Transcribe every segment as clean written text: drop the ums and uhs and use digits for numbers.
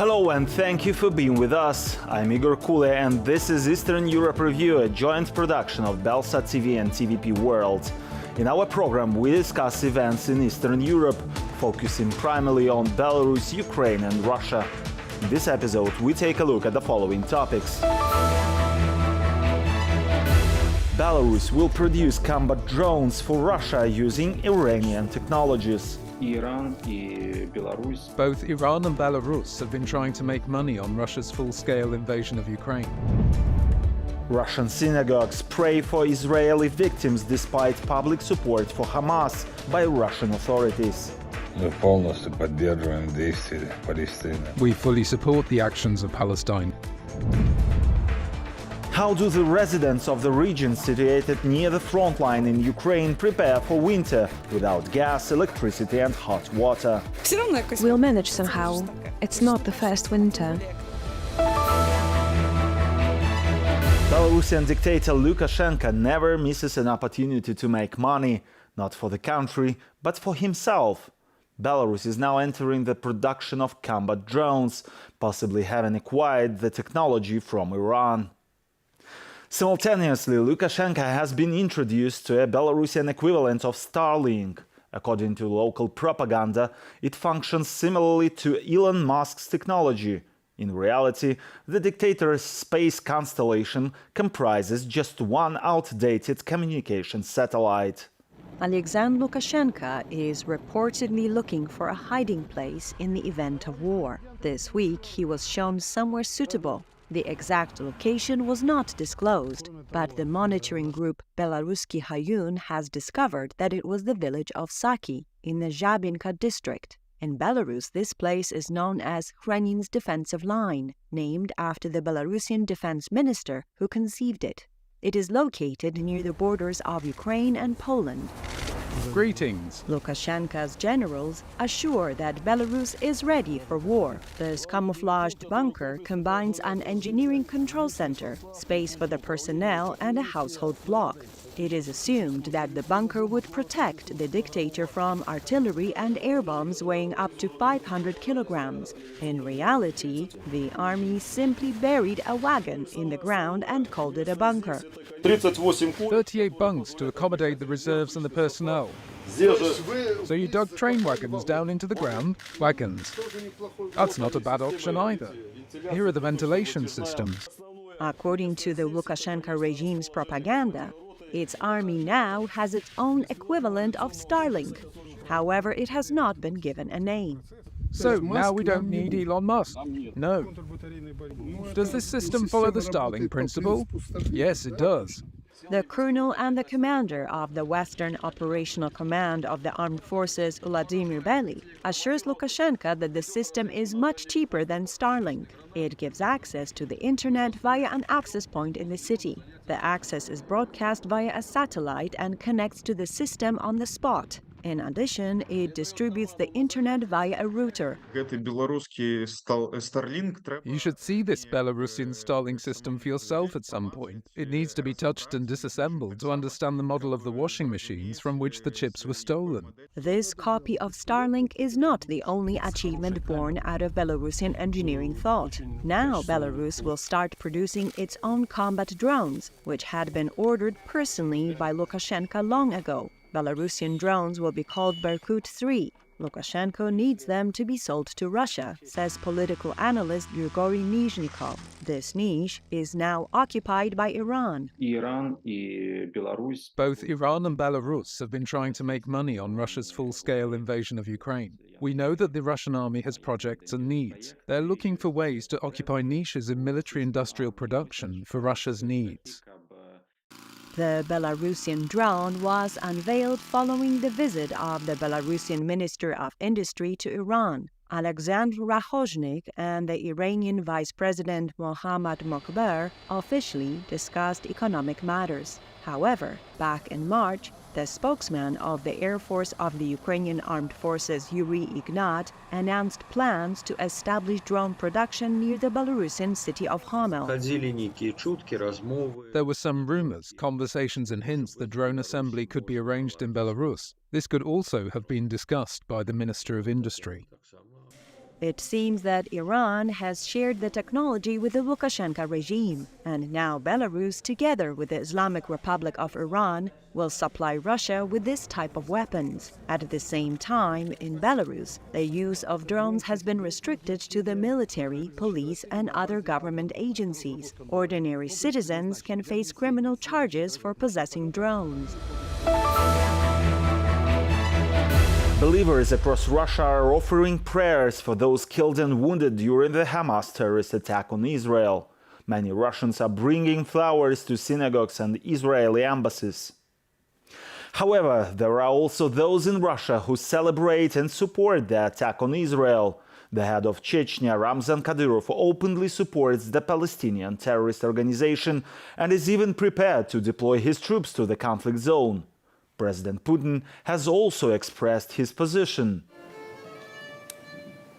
Hello and thank you for being with us. I'm Igor Kule and this is Eastern Europe Review, a joint production of BELSAT TV and TVP World. In our program, we discuss events in Eastern Europe, focusing primarily on Belarus, Ukraine and Russia. In this episode, we take a look at the following topics. Belarus will produce combat drones for Russia using Iranian technologies. Both Iran and Belarus have been trying to make money on Russia's full-scale invasion of Ukraine. Russian synagogues pray for Israeli victims despite public support for Hamas by Russian authorities. We fully support the actions of Palestine. How do the residents of the region situated near the front line in Ukraine prepare for winter without gas, electricity and hot water? We'll manage somehow. It's not the first winter. Belarusian dictator Lukashenko never misses an opportunity to make money, not for the country, but for himself. Belarus is now entering the production of combat drones, possibly having acquired the technology from Iran. Simultaneously, Lukashenko has been introduced to a Belarusian equivalent of Starlink. According to local propaganda, it functions similarly to Elon Musk's technology. In reality, the dictator's space constellation comprises just one outdated communication satellite. Alexander Lukashenko is reportedly looking for a hiding place in the event of war. This week, he was shown somewhere suitable. The exact location was not disclosed, but the monitoring group Belaruski Hayun has discovered that it was the village of Saki in the Zhabinka district. In Belarus, this place is known as Ukrainians' defensive line, named after the Belarusian defense minister who conceived it. It is located near the borders of Ukraine and Poland. Greetings. Lukashenko's generals assure that Belarus is ready for war. This camouflaged bunker combines an engineering control center, space for the personnel, and a household block. It is assumed that the bunker would protect the dictator from artillery and air bombs weighing up to 500 kilograms. In reality, the army simply buried a wagon in the ground and called it a bunker. 38 bunks to accommodate the reserves and the personnel. So you dug train wagons down into the ground? Wagons. That's not a bad option either. Here are the ventilation systems. According to the Lukashenko regime's propaganda, its army now has its own equivalent of Starlink. However, it has not been given a name. So now we don't need Elon Musk? No. Does this system follow the Starlink principle? Yes, it does. The colonel and the commander of the Western Operational Command of the Armed Forces, Vladimir Bely, assures Lukashenko that the system is much cheaper than Starlink. It gives access to the internet via an access point in the city. The access is broadcast via a satellite and connects to the system on the spot. In addition, it distributes the internet via a router. You should see this Belarusian Starlink system for yourself at some point. It needs to be touched and disassembled to understand the model of the washing machines from which the chips were stolen. This copy of Starlink is not the only achievement born out of Belarusian engineering thought. Now Belarus will start producing its own combat drones, which had been ordered personally by Lukashenko long ago. Belarusian drones will be called Berkut 3. Lukashenko needs them to be sold to Russia, says political analyst Grigory Nizhnikov. This niche is now occupied by Iran. Both Iran and Belarus have been trying to make money on Russia's full-scale invasion of Ukraine. We know that the Russian army has projects and needs. They're looking for ways to occupy niches in military-industrial production for Russia's needs. The Belarusian drone was unveiled following the visit of the Belarusian Minister of Industry to Iran. Alexander Rahozhnik and the Iranian Vice President Mohammad Mokber officially discussed economic matters. However, back in March, the spokesman of the Air Force of the Ukrainian Armed Forces, Yuri Ignat, announced plans to establish drone production near the Belarusian city of Homel. There were some rumors, conversations and hints that drone assembly could be arranged in Belarus. This could also have been discussed by the Minister of Industry. It seems that Iran has shared the technology with the Lukashenko regime, and now Belarus, together with the Islamic Republic of Iran, will supply Russia with this type of weapons. At the same time, in Belarus, the use of drones has been restricted to the military, police, and other government agencies. Ordinary citizens can face criminal charges for possessing drones. Believers across Russia are offering prayers for those killed and wounded during the Hamas terrorist attack on Israel. Many Russians are bringing flowers to synagogues and Israeli embassies. However, there are also those in Russia who celebrate and support the attack on Israel. The head of Chechnya, Ramzan Kadyrov, openly supports the Palestinian terrorist organization and is even prepared to deploy his troops to the conflict zone. President Putin has also expressed his position.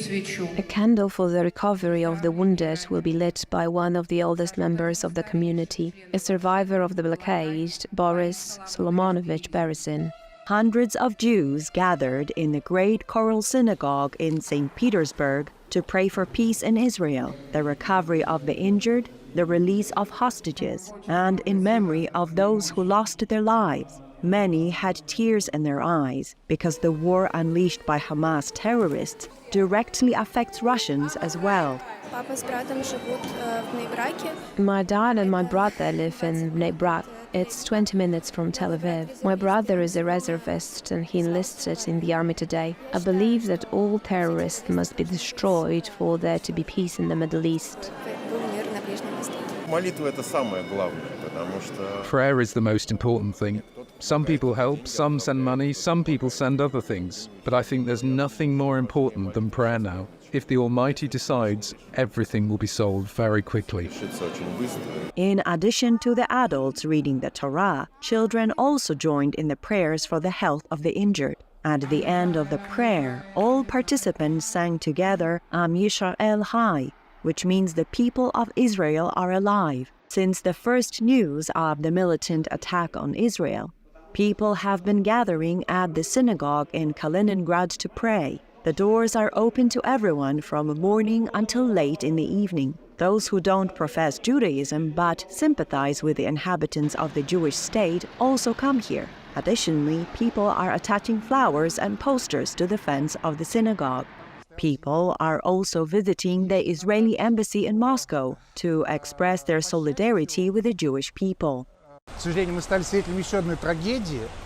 A candle for the recovery of the wounded will be lit by one of the oldest members of the community, a survivor of the blockade, Boris Solomonovich Berezin. Hundreds of Jews gathered in the Great Choral Synagogue in St. Petersburg to pray for peace in Israel, the recovery of the injured, the release of hostages, and in memory of those who lost their lives. Many had tears in their eyes because the war unleashed by Hamas terrorists directly affects Russians as well. My dad and my brother live in Bnei Brak. It's 20 minutes from Tel Aviv. My brother is a reservist and he enlisted in the army today. I believe that all terrorists must be destroyed for there to be peace in the Middle East. Prayer is the most important thing. Some people help, some send money, some people send other things. But I think there's nothing more important than prayer now. If the Almighty decides, everything will be solved very quickly. In addition to the adults reading the Torah, children also joined in the prayers for the health of the injured. At the end of the prayer, all participants sang together Am Yisrael Chai, which means the people of Israel are alive. Since the first news of the militant attack on Israel, people have been gathering at the synagogue in Kaliningrad to pray. The doors are open to everyone from morning until late in the evening. Those who don't profess Judaism but sympathize with the inhabitants of the Jewish state also come here. Additionally, people are attaching flowers and posters to the fence of the synagogue. People are also visiting the Israeli embassy in Moscow to express their solidarity with the Jewish people.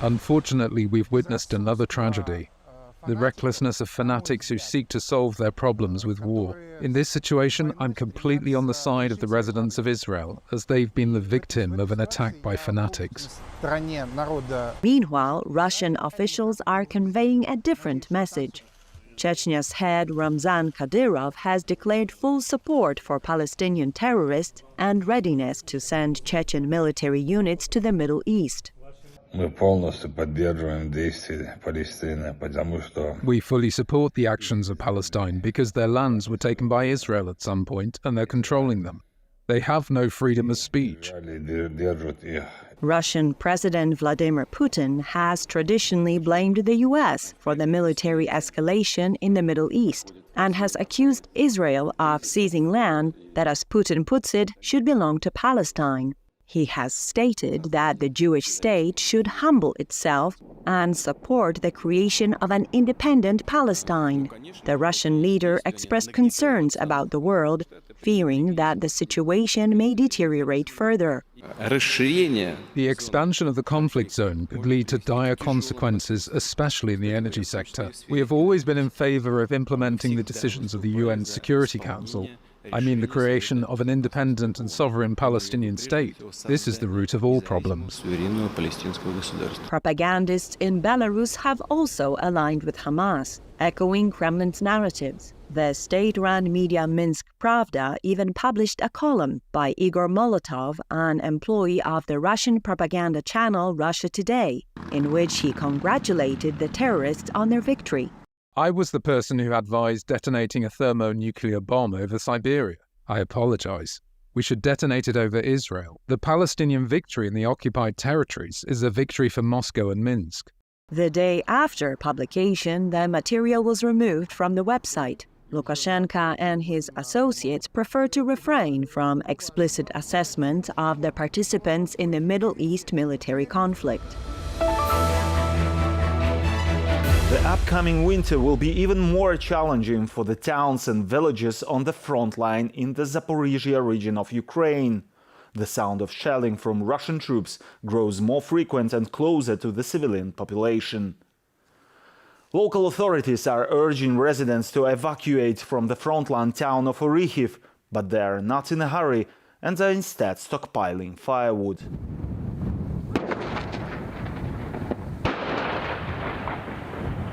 Unfortunately, we've witnessed another tragedy. The recklessness of fanatics who seek to solve their problems with war. In this situation, I'm completely on the side of the residents of Israel, as they've been the victim of an attack by fanatics. Meanwhile, Russian officials are conveying a different message. Chechnya's head Ramzan Kadyrov has declared full support for Palestinian terrorists and readiness to send Chechen military units to the Middle East. We fully support the actions of Palestine because their lands were taken by Israel at some point and they're controlling them. They have no freedom of speech. Russian President Vladimir Putin has traditionally blamed the U.S. for the military escalation in the Middle East and has accused Israel of seizing land that, as Putin puts it, should belong to Palestine. He has stated that the Jewish state should humble itself and support the creation of an independent Palestine. The Russian leader expressed concerns about the world, fearing that the situation may deteriorate further. The expansion of the conflict zone could lead to dire consequences, especially in the energy sector. We have always been in favor of implementing the decisions of the UN Security Council. I mean the creation of an independent and sovereign Palestinian state. This is the root of all problems. Propagandists in Belarus have also aligned with Hamas, echoing Kremlin's narratives. The state-run media Minsk Pravda even published a column by Igor Molotov, an employee of the Russian propaganda channel Russia Today, in which he congratulated the terrorists on their victory. I was the person who advised detonating a thermonuclear bomb over Siberia. I apologize. We should detonate it over Israel. The Palestinian victory in the occupied territories is a victory for Moscow and Minsk. The day after publication, the material was removed from the website. Lukashenko and his associates prefer to refrain from explicit assessment of the participants in the Middle East military conflict. The upcoming winter will be even more challenging for the towns and villages on the front line in the Zaporizhia region of Ukraine. The sound of shelling from Russian troops grows more frequent and closer to the civilian population. Local authorities are urging residents to evacuate from the frontline town of Orikhiv, but they are not in a hurry and are instead stockpiling firewood.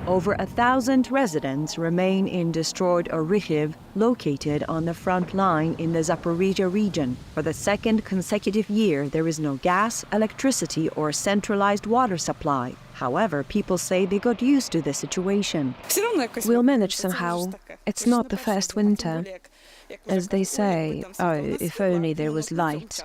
Over 1,000 residents remain in destroyed Orikhiv, located on the front line in the Zaporizhia region. For the second consecutive year, there is no gas, electricity, or centralized water supply. However, people say they got used to the situation. We'll manage somehow. It's not the first winter. As they say, oh, if only there was light.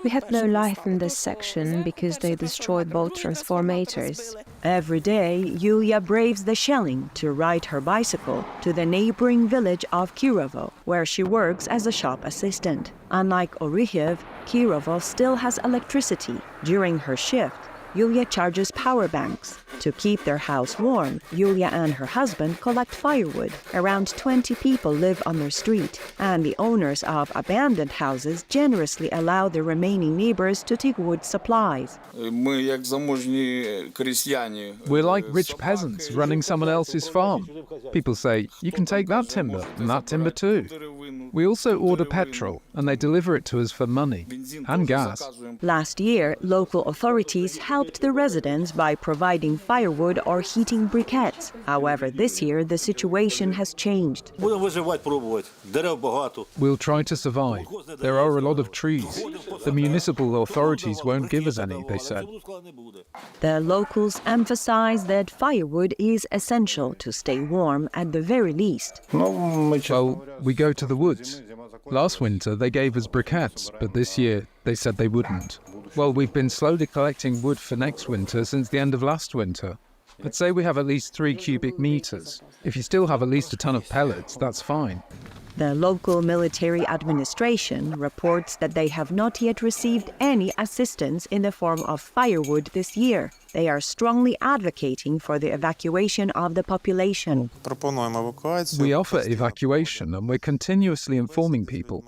We had no light in this section because they destroyed both transformators. Every day, Yulia braves the shelling to ride her bicycle to the neighboring village of Kirovo, where she works as a shop assistant. Unlike Orikhiv, Kirovo still has electricity. During her shift, Yulia charges power banks. To keep their house warm, Yulia and her husband collect firewood. Around 20 people live on their street, and the owners of abandoned houses generously allow the remaining neighbors to take wood supplies. We're like rich peasants running someone else's farm. People say, you can take that timber and that timber too. We also order petrol, and they deliver it to us for money and gas. Last year, local authorities helped the residents by providing firewood or heating briquettes. However, this year the situation has changed. We'll try to survive. There are a lot of trees. The municipal authorities won't give us any, they said. The locals emphasize that firewood is essential to stay warm at the very least. Well, we go to the woods. Last winter they gave us briquettes, but this year they said they wouldn't. Well, we've been slowly collecting wood for next winter since the end of last winter. I'd say we have at least 3 cubic meters. If you still have at least a ton of pellets, that's fine. The local military administration reports that they have not yet received any assistance in the form of firewood this year. They are strongly advocating for the evacuation of the population. We offer evacuation, and we're continuously informing people.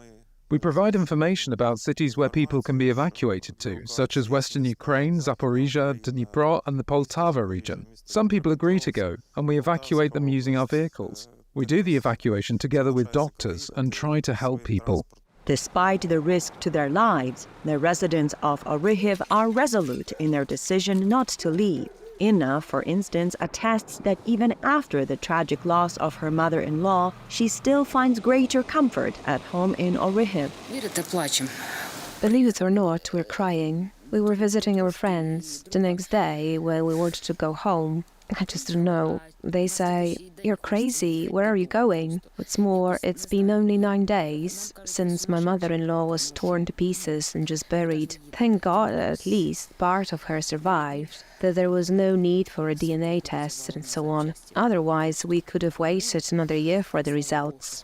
We provide information about cities where people can be evacuated to, such as Western Ukraine, Zaporizhia, Dnipro, and the Poltava region. Some people agree to go, and we evacuate them using our vehicles. We do the evacuation together with doctors and try to help people. Despite the risk to their lives, the residents of Orikhiv are resolute in their decision not to leave. Inna, for instance, attests that even after the tragic loss of her mother-in-law, she still finds greater comfort at home in Orikhiv. Believe it or not, we're crying. We were visiting our friends the next day when we wanted to go home. I just don't know. They say, you're crazy, where are you going? What's more, it's been only 9 days since my mother-in-law was torn to pieces and just buried. Thank God at least part of her survived, that there was no need for a DNA test and so on. Otherwise, we could have waited another year for the results.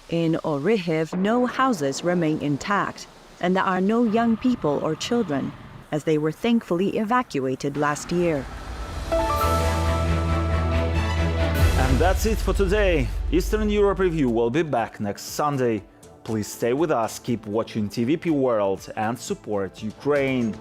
In Orikhiv, no houses remain intact, and there are no young people or children, as they were thankfully evacuated last year. And that's it for today. Eastern Europe Review will be back next Sunday. Please stay with us, keep watching TVP World and support Ukraine.